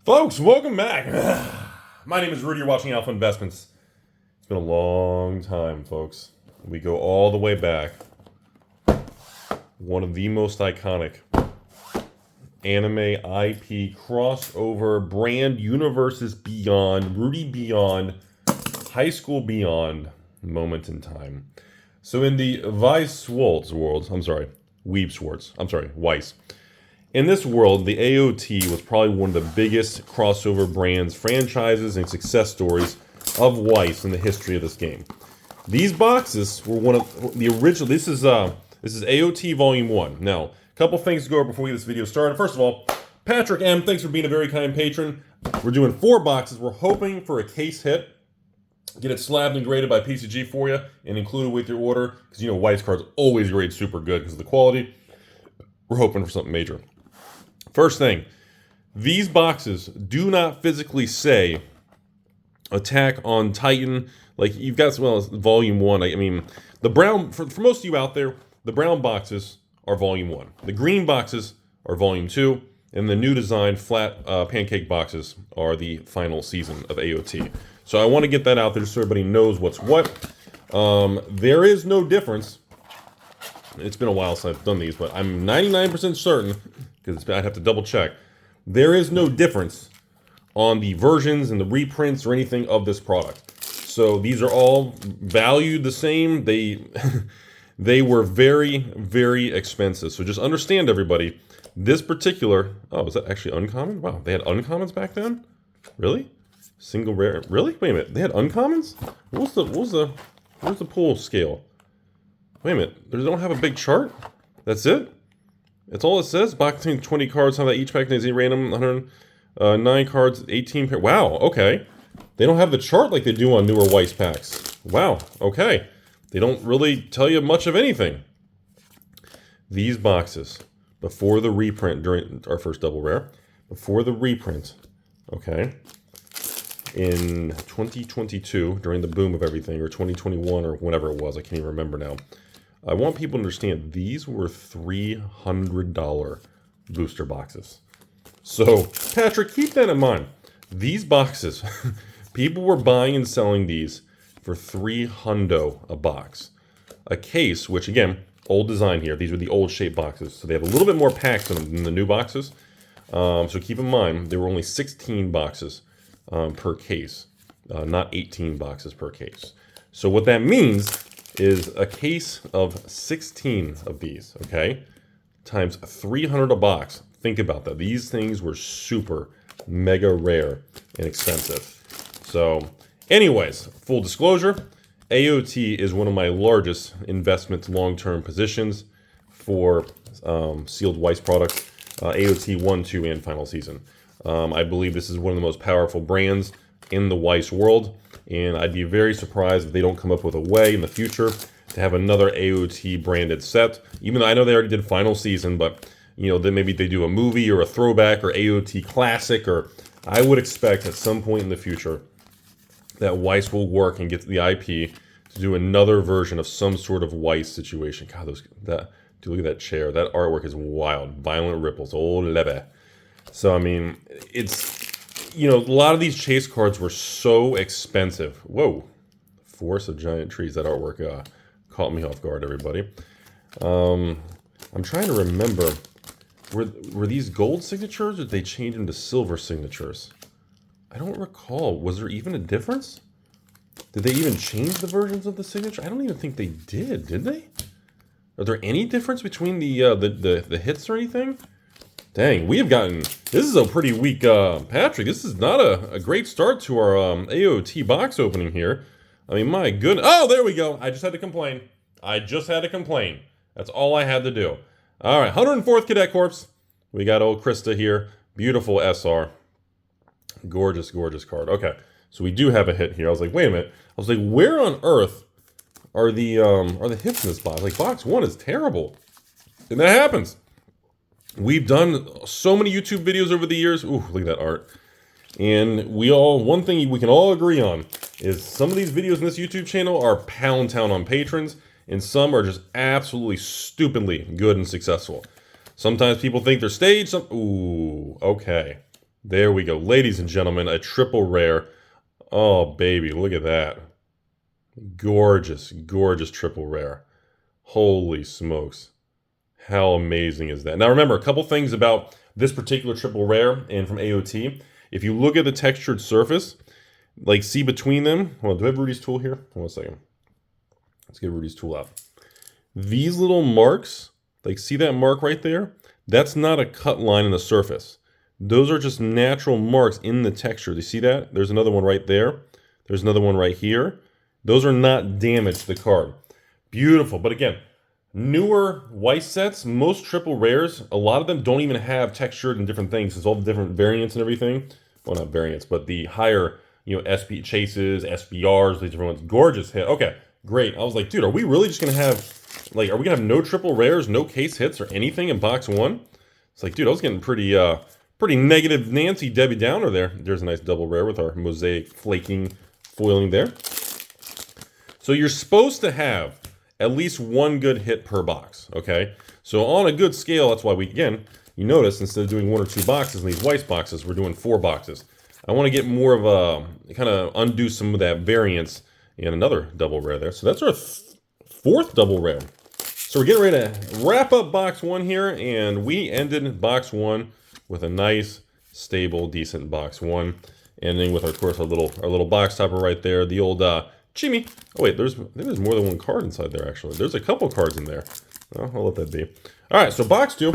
Folks, welcome back. My name is Rudy. You're watching Alpha Investments. It's been a long time, folks. We go all the way back. One of the most iconic anime IP crossover brand universes beyond, Rudy beyond, high school beyond moment in time. So in the Weiss Weiss. In this world, the AOT was probably one of the biggest crossover brands, franchises, and success stories of Weiss in the history of this game. These boxes were one of the original. This is AOT Volume 1. Now, a couple things to go over before we get this video started. First of all, Patrick M, thanks for being a very kind patron. We're doing 4 boxes. We're hoping for a case hit. Get it slabbed and graded by PCG for you and included with your order. Because you know Weiss cards always grade super good because of the quality. We're hoping for something major. First thing, these boxes do not physically say Attack on Titan. Like you've got, well, Volume 1. I mean, the brown, for most of you out there, the brown boxes are Volume 1. The green boxes are Volume 2. And the new design flat pancake boxes are the final season of AOT. So I want to get that out there so everybody knows what's what. There is no difference. It's been a while since I've done these, but I'm 99% certain, because I'd have to double check, there is no difference on the versions and the reprints or anything of this product. So these are all valued the same. They were very, very expensive. So just understand, everybody, this particular, oh, is that actually uncommon? Wow, they had uncommons back then? Really? Single rare, really? Wait a minute, they had uncommons? Where's the pool scale? Wait a minute, they don't have a big chart? That's it? That's all it says? Box contains 20 cards, how that each pack contains 8 random, 109 cards, 18 pair. Wow, okay. They don't have the chart like they do on newer Weiss packs. Wow, okay. They don't really tell you much of anything. These boxes, before the reprint, during our first double rare, before the reprint, okay, in 2022, during the boom of everything, or 2021, or whatever it was, I can't even remember now, I want people to understand these were $300 booster boxes. So, Patrick, keep that in mind. These boxes, people were buying and selling these for $300 a box. A case, which again, old design here. These are the old shape boxes. So they have a little bit more packs in them than the new boxes. So keep in mind, there were only 16 boxes per case, not 18 boxes per case. So what that means is a case of 16 of these, okay, times 300 a box. Think about that. These things were super, mega rare and expensive. So anyways, full disclosure, AOT is one of my largest investment long-term positions for sealed Weiss products, AOT 1, 2, and final season. I believe this is one of the most powerful brands in the Weiss world, and I'd be very surprised if they don't come up with a way in the future to have another AOT branded set. Even though I know they already did final season, but you know, then maybe they do a movie or a throwback or AOT classic, or I would expect at some point in the future that Weiss will work and get the IP to do another version of some sort of Weiss situation. God, dude, look at that chair. That artwork is wild. Violent ripples. Oh, leve. So, I mean, it's, you know, a lot of these chase cards were so expensive. Whoa. Forest of Giant Trees. That artwork caught me off guard, everybody. I'm trying to remember, were these gold signatures or did they change them to silver signatures? I don't recall. Was there even a difference? Did they even change the versions of the signature? I don't even think they did they? Are there any difference between the hits or anything? Dang, we have gotten... This is a pretty weak... Patrick, this is not a great start to our AOT box opening here. I mean, my goodness. Oh, there we go. I just had to complain. That's all I had to do. All right, 104th Cadet Corps. We got old Krista here. Beautiful SR. Gorgeous, gorgeous card. Okay, so we do have a hit here. I was like, wait a minute. I was like, where on earth are the hits in this box? Like, box 1 is terrible. And that happens. We've done so many YouTube videos over the years. Ooh, look at that art. And one thing we can all agree on is some of these videos in this YouTube channel are pound town on patrons, and some are just absolutely stupidly good and successful. Sometimes people think they're staged. Ooh, okay. There we go. Ladies and gentlemen, a triple rare. Oh, baby, look at that. Gorgeous, gorgeous triple rare. Holy smokes. How amazing is that? Now remember, a couple things about this particular triple rare and from AOT. If you look at the textured surface, like see between them. Hold on, do I have Rudy's tool here? Hold on a second. Let's get Rudy's tool out. These little marks, like see that mark right there? That's not a cut line in the surface. Those are just natural marks in the texture. Do you see that? There's another one right there. There's another one right here. Those are not damage to the card. Beautiful. But again, newer Weiss sets, most triple rares, a lot of them don't even have textured and different things. It's all the different variants and everything. Well, not variants, but the higher, SP chases, SBRs, these different ones. Gorgeous hit. Okay, great. I was like, dude, are we really just going to have, are we going to have no triple rares, no case hits or anything in box one? It's like, dude, I was getting pretty negative Nancy Debbie Downer there. There's a nice double rare with our mosaic flaking foiling there. So you're supposed to have at least one good hit per box, okay? So on a good scale, that's why you notice instead of doing 1 or 2 boxes in these Weiss boxes, we're doing 4 boxes. I want to get more of a, kind of undo some of that variance and another double rare there. So that's our 4th double rare. So we're getting ready to wrap up box 1 here, and we ended box 1 with a nice, stable, decent box 1. Ending with, of course, our little box topper right there, the old Chimmy. Oh wait, there's more than one card inside there, actually. There's a couple cards in there. Well, I'll let that be. All right, so box 2.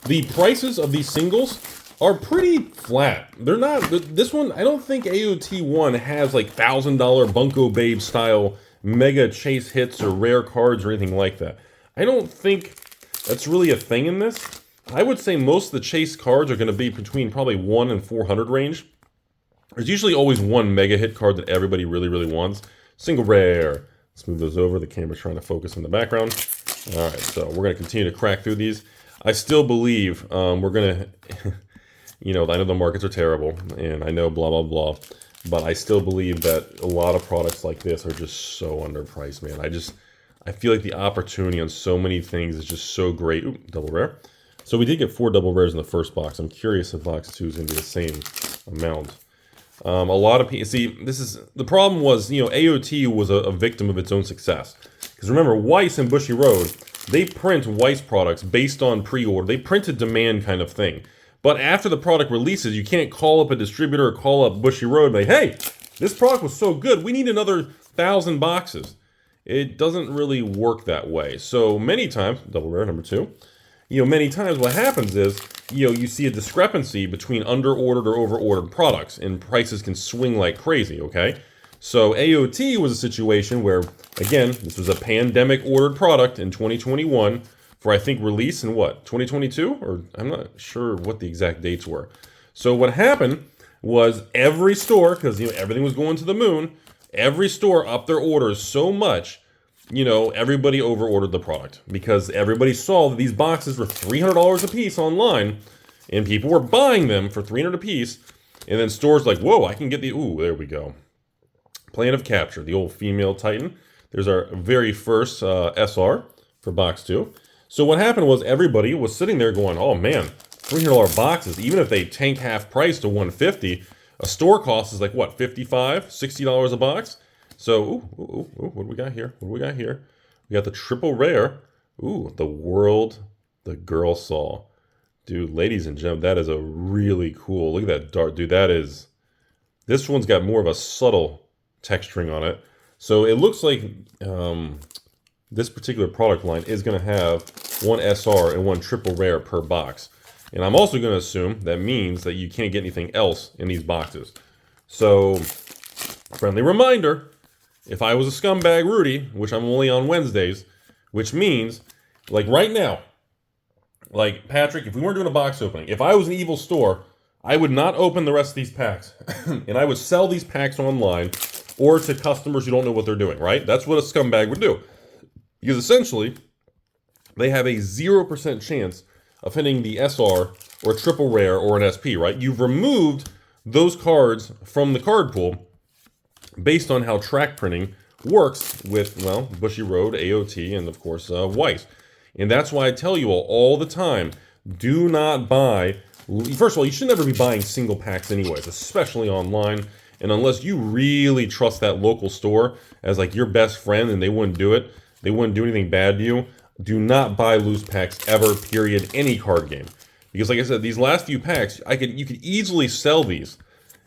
The prices of these singles are pretty flat. They're not, this one, I don't think AOT 1 has like $1,000 Bunko Babe style mega chase hits or rare cards or anything like that. I don't think that's really a thing in this. I would say most of the chase cards are going to be between probably 1 and 400 range. There's usually always one mega hit card that everybody really, really wants. Single rare. Let's move those over. The camera's trying to focus in the background. All right, so we're going to continue to crack through these. I still believe we're going to, I know the markets are terrible, and I know blah, blah, blah, but I still believe that a lot of products like this are just so underpriced, man. I feel like the opportunity on so many things is just so great. Ooh, double rare. So we did get 4 double rares in the first box. I'm curious if box 2 is going to be the same amount. A lot of people, see, the problem was, AOT was a victim of its own success. Because remember, Weiss and Bushy Road, they print Weiss products based on pre-order. They print a demand kind of thing. But after the product releases, you can't call up a distributor or call up Bushy Road and be like, hey, this product was so good, we need another 1,000 boxes. It doesn't really work that way. So many times, double rare number 2, many times what happens is, you see a discrepancy between under-ordered or over-ordered products, and prices can swing like crazy, okay? So AOT was a situation where, again, this was a pandemic-ordered product in 2021 for, I think, release in what, 2022? Or I'm not sure what the exact dates were. So what happened was every store, because, everything was going to the moon, every store upped their orders so much, everybody over-ordered the product because everybody saw that these boxes were $300 a piece online and people were buying them for $300 a piece. And then stores like, whoa, I can get ooh, there we go. Plan of Capture, the old female Titan. There's our very first SR for box 2. So what happened was everybody was sitting there going, oh man, $300 boxes, even if they tank half price to $150, a store cost is like what, $55, $60 a box? So, ooh, what do we got here? What do we got here? We got the triple rare. Ooh, the World, the Girl Saw. Dude, ladies and gentlemen, that is a really cool, look at that dart. Dude, this one's got more of a subtle texturing on it. So it looks like this particular product line is going to have 1 SR and 1 triple rare per box. And I'm also going to assume that means that you can't get anything else in these boxes. So, friendly reminder, if I was a scumbag Rudy, which I'm only on Wednesdays, which means, like right now, like Patrick, if we weren't doing a box opening, if I was an evil store, I would not open the rest of these packs. And I would sell these packs online or to customers who don't know what they're doing, right? That's what a scumbag would do. Because essentially, they have a 0% chance of hitting the SR or a triple rare or an SP, right? You've removed those cards from the card pool based on how track printing works with, well, Bushy Road, AOT, and of course, Weiss. And that's why I tell you all the time, do not buy First of all, you should never be buying single packs anyways, especially online. And unless you really trust that local store as like your best friend and they wouldn't do it, they wouldn't do anything bad to you, do not buy loose packs ever, period, any card game. Because like I said, these last few packs, you could easily sell these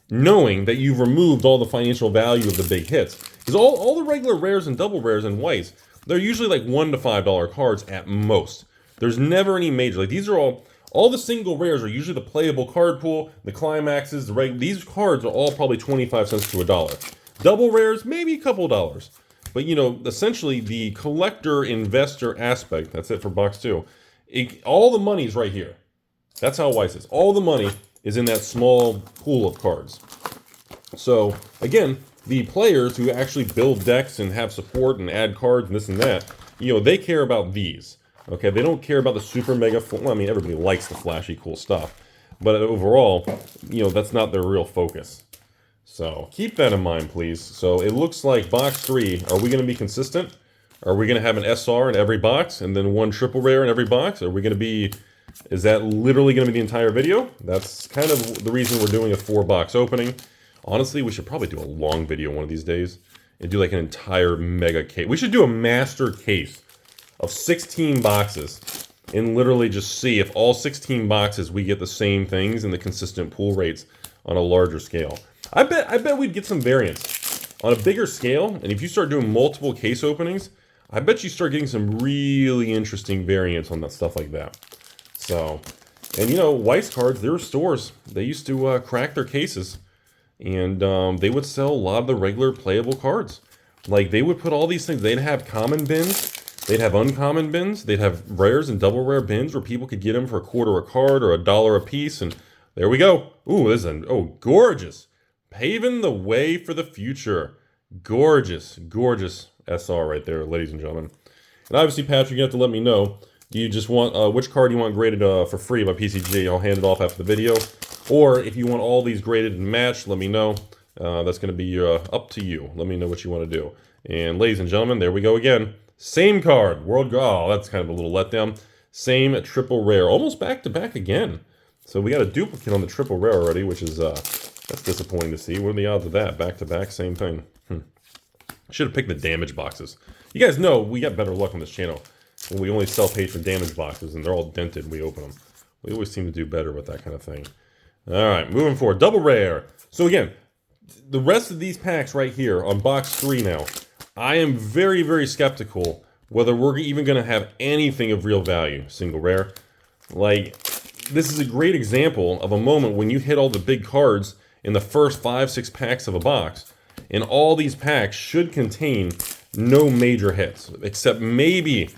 knowing that you've removed all the financial value of the big hits. Because all the regular rares and double rares and whites, they're usually like $1 to $5 cards at most. There's never any major. Like these are all the single rares are usually the playable card pool, the climaxes, these cards are all probably 25 cents to $1. Double rares, maybe a couple dollars. But you know, essentially the collector investor aspect, that's it for box 2. All the money's right here. That's how Weiss is. All the money is in that small pool of cards. So again, the players who actually build decks and have support and add cards and this and that, you know, they care about these. Okay, they don't care about the super mega, well, I mean, everybody likes the flashy, cool stuff. But overall, you know, that's not their real focus. So keep that in mind, please. So it looks like box 3, are we going to be consistent? Are we going to have an SR in every box and then 1 triple rare in every box? Are we going to be, is that literally going to be the entire video? That's kind of the reason we're doing a 4-box opening. Honestly, we should probably do a long video one of these days and do like an entire mega case. We should do a master case of 16 boxes and literally just see if all 16 boxes we get the same things and the consistent pull rates on a larger scale. I bet we'd get some variance on a bigger scale, and if you start doing multiple case openings, I bet you start getting some really interesting variants on that stuff like that. So, and you know, Weiss cards, there were stores, they used to crack their cases, and they would sell a lot of the regular playable cards. Like they would put all these things, they'd have common bins, they'd have uncommon bins, they'd have rares and double rare bins where people could get them for $1 a card or $1 a piece, and there we go. Ooh, this is gorgeous. Paving the way for the future. Gorgeous, gorgeous SR right there, ladies and gentlemen. And obviously, Patrick, you have to let me know. Do you just want, which card you want graded for free by PCG? I'll hand it off after the video. Or if you want all these graded and matched, let me know. That's going to be up to you. Let me know what you want to do. And ladies and gentlemen, there we go again. Same card, oh, that's kind of a little letdown. Same triple rare, almost back to back again. So we got a duplicate on the triple rare already, which is that's disappointing to see. What are the odds of that? Back to back, same thing. Should have picked the damage boxes. You guys know we got better luck on this channel when we only sell patron damage boxes and they're all dented. We open them. We always seem to do better with that kind of thing. All right, moving forward, double rare. So again, the rest of these packs right here on box 3 now. I am very, very skeptical whether we're even going to have anything of real value. Single rare. Like, this is a great example of a moment when you hit all the big cards in the first 5-6 packs of a box. And all these packs should contain no major hits. Except maybe,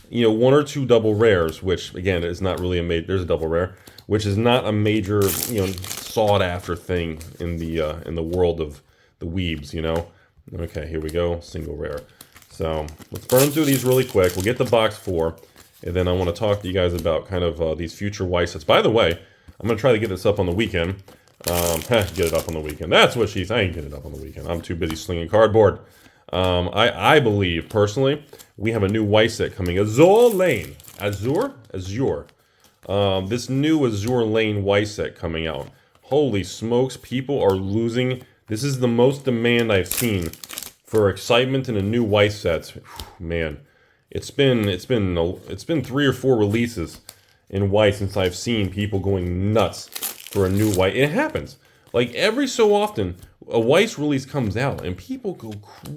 you know, 1 or 2 double rares. Which, again, is not really a major... There's a double rare. Which is not a major, you know, sought-after thing in the world of the weebs, you know? Okay, here we go. Single rare. So let's burn through these really quick. We'll get to box 4. And then I want to talk to you guys about kind of these future Weiss sets. By the way, I'm going to try to get this up on the weekend. Get it up on the weekend. That's what she's... I ain't get it up on the weekend. I'm too busy slinging cardboard. I believe, personally, we have a new Weiss set coming. Azure Lane. Azure? This new Azure Lane Weiss set coming out. Holy smokes, people are losing... This is the most demand I've seen for excitement in a new Weiss set. Man, it's been 3 or 4 releases in Weiss since I've seen people going nuts for a new Weiss. It happens. Like every so often, a Weiss release comes out and people go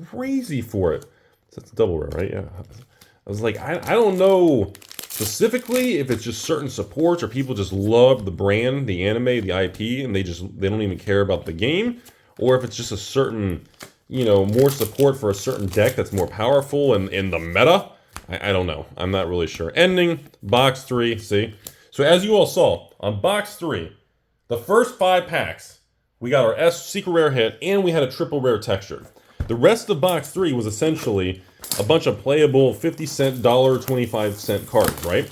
crazy for it. So that's a double rare, right? Yeah. I was like, I don't know specifically if it's just certain supports or people just love the brand, the anime, the IP, and they don't even care about the game. Or if it's just a certain, you know, more support for a certain deck that's more powerful in the meta. I don't know. I'm not really sure. Ending, box 3, see? So as you all saw, on box 3, the first 5 packs, we got our secret rare hit, and we had a triple rare texture. The rest of box 3 was essentially a bunch of playable 50-cent, $1.25 cards, right?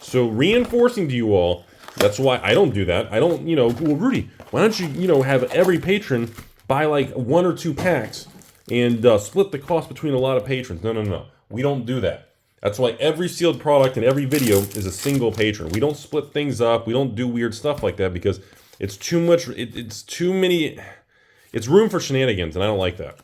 So reinforcing to you all, that's why I don't do that. I don't, you know, well, Rudy, why don't you, you know, have every patron buy like 1 or 2 packs and split the cost between a lot of patrons? No. We don't do that. That's why every sealed product in every video is a single patron. We don't split things up. We don't do weird stuff like that because it's too much. It's too many. It's room for shenanigans, and I don't like that.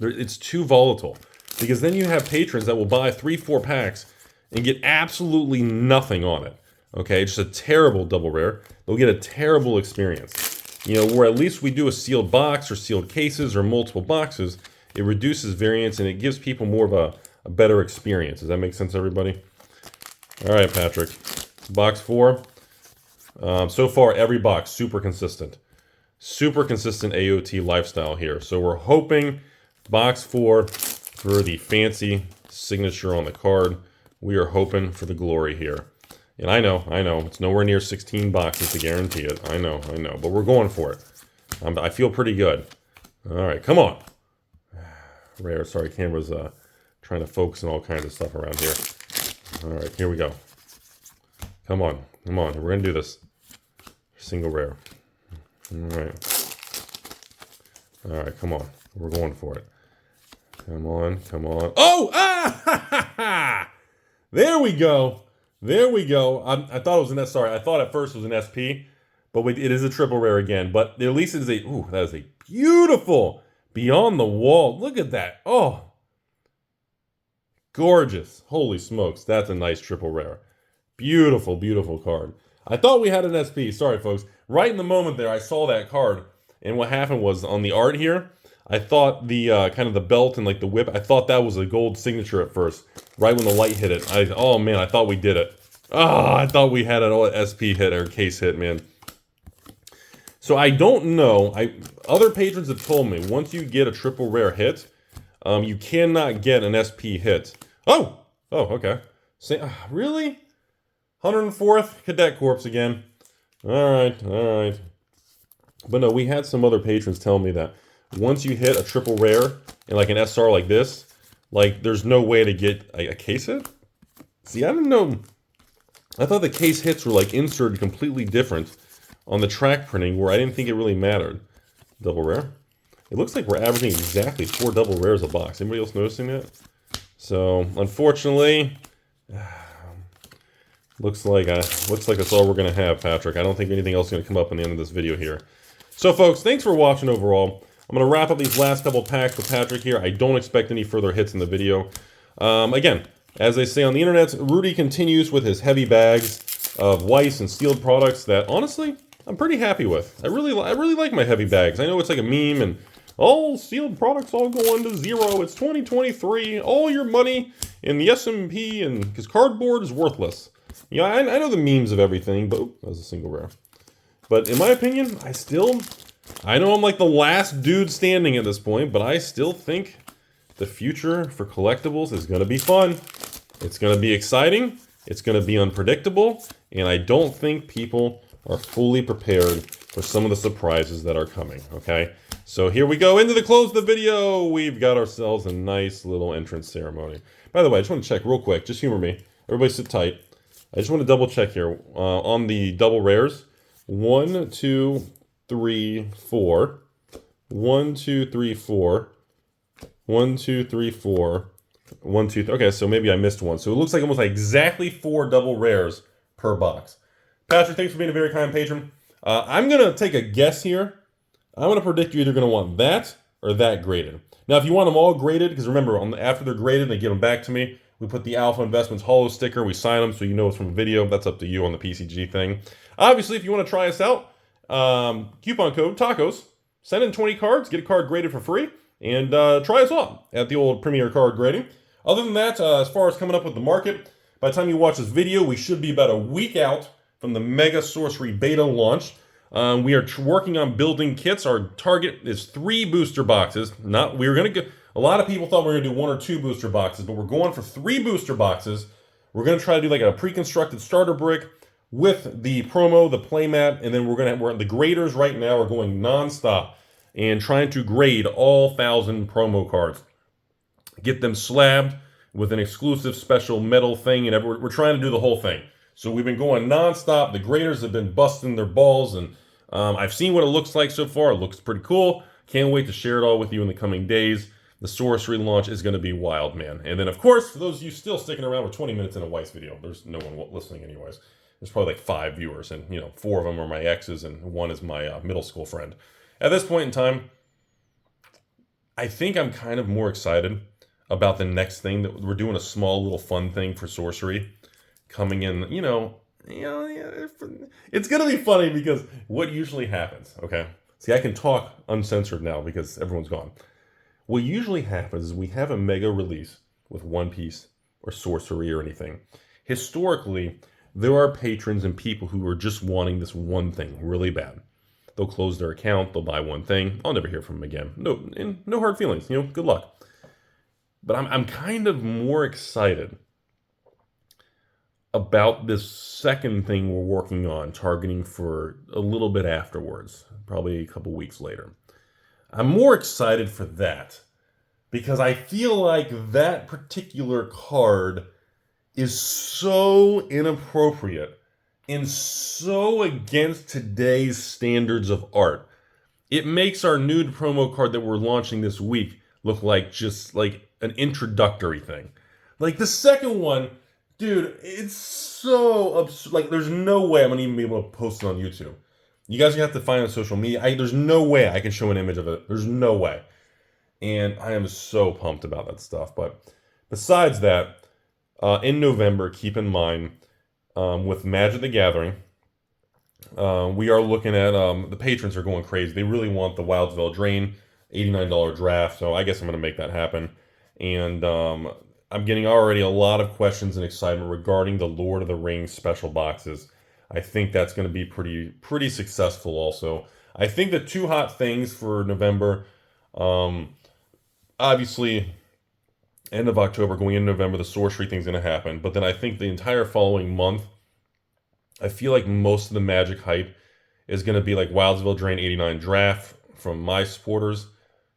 It's too volatile because then you have patrons that will buy 3-4 packs and get absolutely nothing on it. Okay, just a terrible double rare. They'll get a terrible experience. You know, where at least we do a sealed box or sealed cases or multiple boxes, it reduces variance and it gives people more of a better experience. Does that make sense, everybody? All right, Patrick. Box 4. So far, every box, super consistent. Super consistent AOT lifestyle here. So we're hoping box 4 for the fancy signature on the card. We are hoping for the glory here. And I know, it's nowhere near 16 boxes to guarantee it. I know, but we're going for it. I feel pretty good. All right, come on. Rare, sorry, camera's trying to focus on all kinds of stuff around here. All right, here we go. Come on, we're gonna do this. Single rare. All right, come on. We're going for it. Come on. Oh! Ah! There we go. I thought it was an S. Sorry, I thought at first it was an SP, but it is a triple rare again. But at least it is a. Ooh, that is a beautiful beyond the wall. Look at that. Oh, gorgeous! Holy smokes, that's a nice triple rare. Beautiful, beautiful card. I thought we had an SP. Sorry, folks. Right in the moment there, I saw that card, and what happened was on the art here, I thought the kind of the belt and like the whip, I thought that was a gold signature at first. Right when the light hit it, oh man, I thought we did it. I thought we had an SP hit or case hit, man. So I don't know. Other patrons have told me once you get a triple rare hit, you cannot get an SP hit. Oh, okay. Really? 104th Cadet Corps again. All right. But no, we had some other patrons tell me that once you hit a triple rare in like an SR like this, like there's no way to get a case hit. See, I didn't know. I thought the case hits were like inserted completely different on the track printing where I didn't think it really mattered. Double rare. It looks like we're averaging exactly 4 double rares a box. Anybody else noticing that? So unfortunately, looks like that's all we're gonna have, Patrick. I don't think anything else is gonna come up in the end of this video here. So folks, thanks for watching overall. I'm going to wrap up these last couple packs with Patrick here. I don't expect any further hits in the video. Again, as they say on the internet, Rudy continues with his heavy bags of Weiss and sealed products that, honestly, I'm pretty happy with. I really like my heavy bags. I know it's like a meme and all sealed products all going to zero. It's 2023. All your money in the S&P and because cardboard is worthless. Yeah, I know the memes of everything, but that was a single rare. But in my opinion, I know I'm like the last dude standing at this point, but I still think the future for collectibles is going to be fun. It's going to be exciting. It's going to be unpredictable. And I don't think people are fully prepared for some of the surprises that are coming, okay? So here we go into the close of the video. We've got ourselves a nice little entrance ceremony. By the way, I just want to check real quick. Just humor me. Everybody sit tight. I just want to double check here on the double rares. 1, 2, 3, 4. 1, 2, 3, 4. 1, 2, 3, 4. 1, 2, 3. Okay, so maybe I missed one. So it looks like almost like exactly 4 double rares per box. Patrick, thanks for being a very kind patron. I'm going to take a guess here. I'm going to predict you're either going to want that or that graded. Now, if you want them all graded, because remember, after they're graded, they give them back to me. We put the Alpha Investments Holo sticker. We sign them so you know it's from a video. That's up to you on the PCG thing. Obviously, if you want to try us out, coupon code TACOS. Send in 20 cards, get a card graded for free, and try us out at the old Premier Card Grading. Other than that, as far as coming up with the market, by the time you watch this video, we should be about a week out from the Mega Sorcery Beta launch. We are working on building kits. Our target is 3 booster boxes. A lot of people thought we were going to do 1 or 2 booster boxes, but we're going for 3 booster boxes. We're going to try to do like a pre-constructed starter brick with the promo, the playmat, and then we're the graders right now are going non-stop and trying to grade all 1,000 promo cards. Get them slabbed with an exclusive special metal thing, and we're trying to do the whole thing. So we've been going non-stop. The graders have been busting their balls, and I've seen what it looks like so far. It looks pretty cool. Can't wait to share it all with you in the coming days. The sorcery launch is going to be wild, man. And then, of course, for those of you still sticking around, we're 20 minutes in a Weiss video. There's no one listening anyways. There's probably like 5 viewers, and 4 of them are my exes, and 1 is my middle school friend. At this point in time, I think I'm kind of more excited about the next thing, that we're doing a small little fun thing for sorcery coming in. It's going to be funny because what usually happens, okay? See, I can talk uncensored now because everyone's gone. What usually happens is we have a mega release with One Piece or sorcery or anything. Historically, there are patrons and people who are just wanting this one thing really bad. They'll close their account, they'll buy one thing. I'll never hear from them again. No hard feelings, good luck. But I'm kind of more excited about this second thing we're working on, targeting for a little bit afterwards, probably a couple weeks later. I'm more excited for that because I feel like that particular card is so inappropriate and so against today's standards of art. It makes our nude promo card that we're launching this week look like just like an introductory thing. Like the second one, dude, it's so absurd. Like there's no way I'm gonna even be able to post it on YouTube. You guys are gonna have to find it on social media. There's no way I can show an image of it. There's no way. And I am so pumped about that stuff. But besides that, in November, keep in mind, with Magic the Gathering, we are looking at, the patrons are going crazy. They really want the Wilds Drain $89 draft, so I guess I'm going to make that happen. And I'm getting already a lot of questions and excitement regarding the Lord of the Rings special boxes. I think that's going to be pretty successful also. I think the 2 hot things for November, obviously, end of October, going into November, the sorcery thing's going to happen. But then I think the entire following month, I feel like most of the Magic hype is going to be like Wildsville Drain 89 draft from my supporters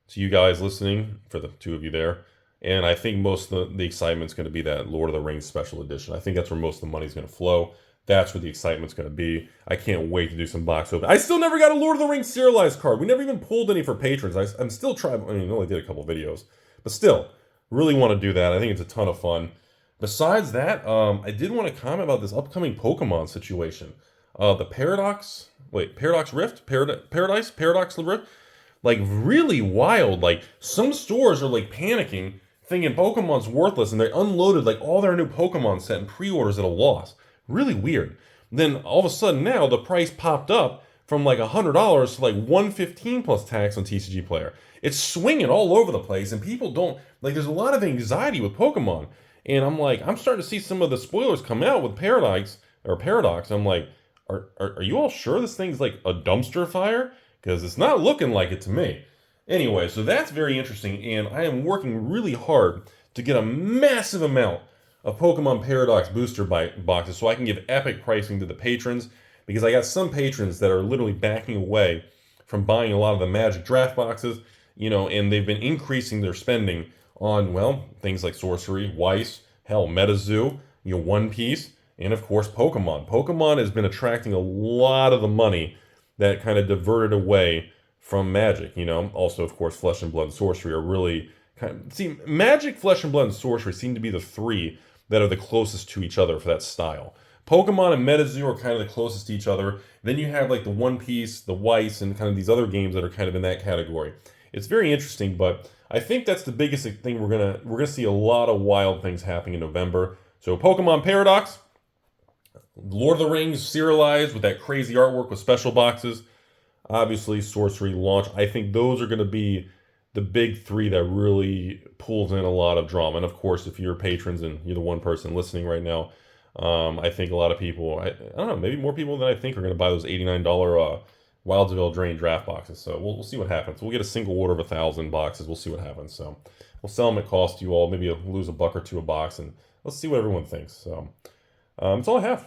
to you guys listening, for the 2 of you there. And I think most of the excitement's going to be that Lord of the Rings special edition. I think that's where most of the money's going to flow. That's where the excitement's going to be. I can't wait to do some box open. I still never got a Lord of the Rings serialized card. We never even pulled any for patrons. I'm still trying. I mean, I only did a couple videos. But still, really want to do that. I think it's a ton of fun. Besides that, I did want to comment about this upcoming Pokemon situation. The Paradox Rift? Paradox Rift? Like, really wild. Like, some stores are, like, panicking, thinking Pokemon's worthless, and they unloaded, like, all their new Pokemon set and pre-orders at a loss. Really weird. Then, all of a sudden now, the price popped up from, like, $100 to, like, $115 plus tax on TCG Player. It's swinging all over the place, and people don't, like, there's a lot of anxiety with Pokemon. And I'm like, I'm starting to see some of the spoilers come out with Paradox. I'm like, are you all sure this thing's like a dumpster fire? Because it's not looking like it to me. Anyway, so that's very interesting, and I am working really hard to get a massive amount of Pokemon Paradox booster boxes so I can give epic pricing to the patrons, because I got some patrons that are literally backing away from buying a lot of the Magic draft boxes, and they've been increasing their spending on, well, things like Sorcery, Weiss, hell, MetaZoo, One Piece, and of course Pokemon. Pokemon has been attracting a lot of the money that kind of diverted away from Magic, Also, of course, Flesh and Blood and Sorcery are really see, Magic, Flesh and Blood, and Sorcery seem to be the 3 that are the closest to each other for that style. Pokemon and MetaZoo are kind of the closest to each other. Then you have like the One Piece, the Weiss, and kind of these other games that are kind of in that category. It's very interesting, but I think that's the biggest thing. We're gonna see a lot of wild things happening in November. So Pokemon Paradox, Lord of the Rings serialized with that crazy artwork with special boxes, obviously Sorcery launch. I think those are going to be the big 3 that really pulls in a lot of drama. And of course, if you're patrons and you're the one person listening right now, I think a lot of people, I don't know, maybe more people than I think are going to buy those $89 Wildsville Drain draft boxes. So we'll see what happens. We'll get a single order of 1,000 boxes. We'll see what happens. So we'll sell them at cost to you all. Maybe you'll lose $1 or $2 a box, and let's see what everyone thinks. So that's all I have.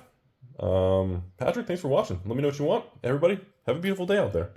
Patrick, thanks for watching. Let me know what you want. Everybody, have a beautiful day out there.